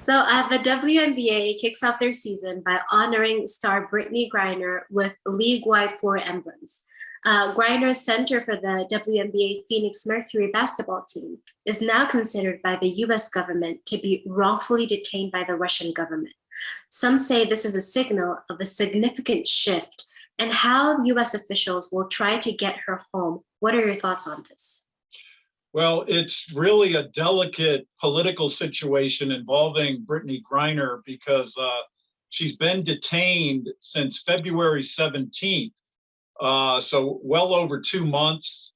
The WNBA kicks off their season by honoring star Brittney Griner with league-wide 4 emblems. Griner, center for the WNBA Phoenix Mercury basketball team, is now considered by the US government to be wrongfully detained by the Russian government. Some say this is a signal of a significant shift and how US officials will try to get her home. What are your thoughts on this? Well, it's really a delicate political situation involving Brittney Griner because she's been detained since February 17th, so well over 2 months.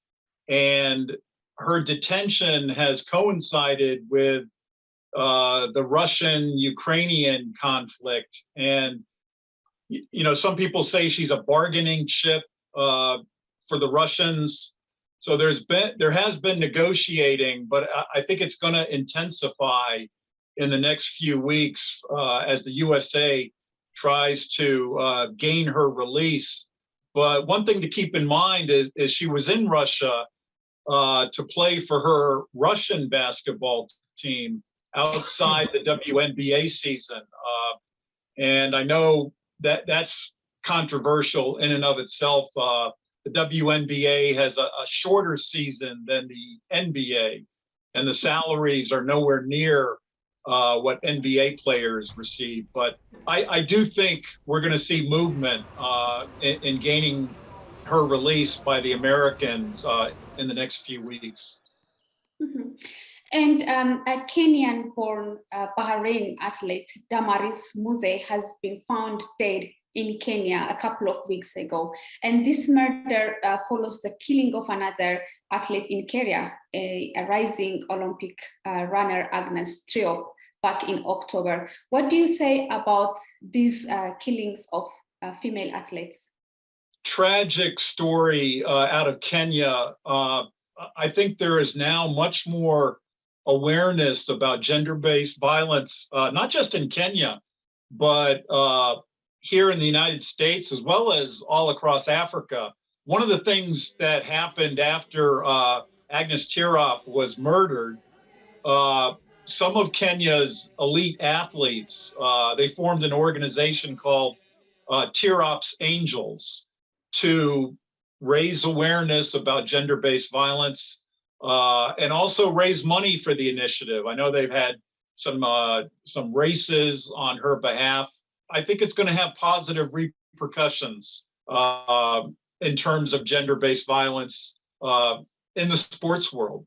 And her detention has coincided with the Russian-Ukrainian conflict. And, you know, some people say she's a bargaining chip for the Russians. So there has been negotiating, but I think it's going to intensify in the next few weeks as the USA tries to gain her release. But one thing to keep in mind is she was in Russia to play for her Russian basketball team outside the WNBA season. And I know that that's controversial in and of itself. The WNBA has a shorter season than the NBA, and the salaries are nowhere near what NBA players receive. But I do think we're going to see movement in gaining her release by the Americans in the next few weeks. Mm-hmm. And a Kenyan-born Bahrain athlete, Damaris Mude, has been found dead in Kenya a couple of weeks ago. And this murder follows the killing of another athlete in Kenya, a rising Olympic runner, Agnes Triop, back in October. What do you say about these killings of female athletes? Tragic story out of Kenya. I think there is now much more awareness about gender-based violence, not just in Kenya, but here in the United States, as well as all across Africa. One of the things that happened after Agnes Tirop was murdered, some of Kenya's elite athletes, they formed an organization called Tirop's Angels to raise awareness about gender-based violence and also raise money for the initiative. I know they've had some races on her behalf. I think it's going to have positive repercussions in terms of gender-based violence in the sports world.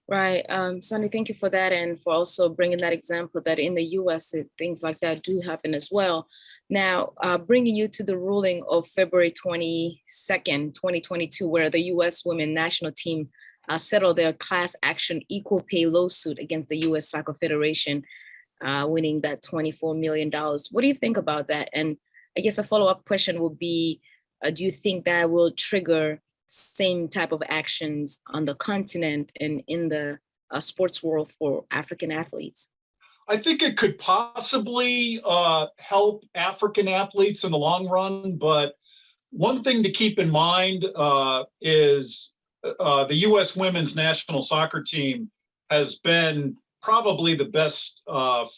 Right. Sonny, thank you for that, and for also bringing that example that in the US, things like that do happen as well. Now, bringing you to the ruling of February 22nd, 2022, where the US women national team settled their class action equal pay lawsuit against the US Soccer Federation, winning that $24 million. What do you think about that? And I guess a follow-up question would be, do you think that will trigger same type of actions on the continent and in the sports world for African athletes? I think it could possibly help African athletes in the long run, but one thing to keep in mind is the U.S. women's national soccer team has been probably the best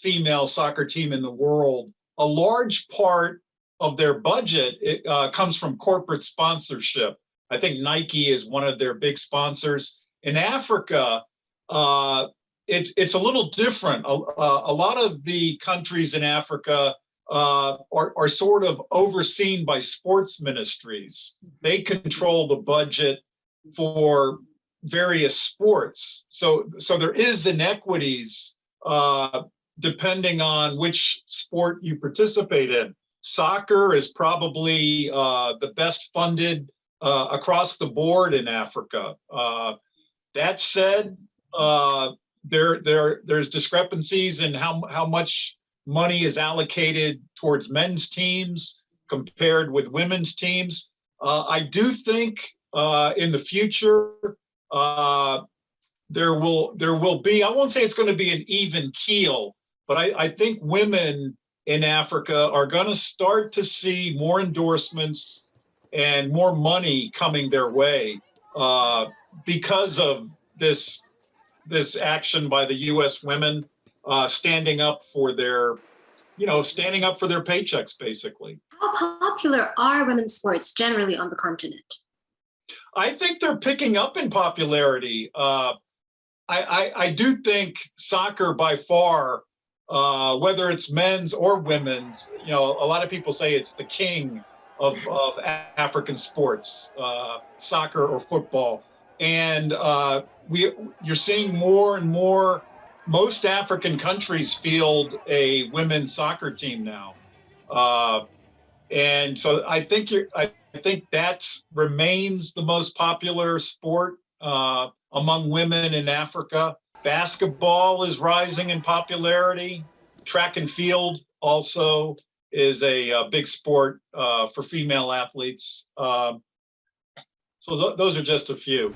female soccer team in the world. A large part of their budget comes from corporate sponsorship. I think Nike is one of their big sponsors. In Africa, it's a little different. A lot of the countries in Africa are sort of overseen by sports ministries. They control the budget for various sports. So there is inequities depending on which sport you participate in. Soccer is probably the best funded across the board in Africa. That said, there's discrepancies in how much money is allocated towards men's teams compared with women's teams. I do think in the future there will be, I won't say it's going to be an even keel, but I think women in Africa are going to start to see more endorsements and more money coming their way because of this action by the U.S. women. standing up for their paychecks, basically. How popular are women's sports generally on the continent? I think they're picking up in popularity. I do think soccer by far, whether it's men's or women's, a lot of people say it's the king of African sports, soccer or football. And you're seeing more and more, most African countries field a women's soccer team now. And so I think that remains the most popular sport among women in Africa. Basketball is rising in popularity. Track and field also is a big sport for female athletes. So those are just a few.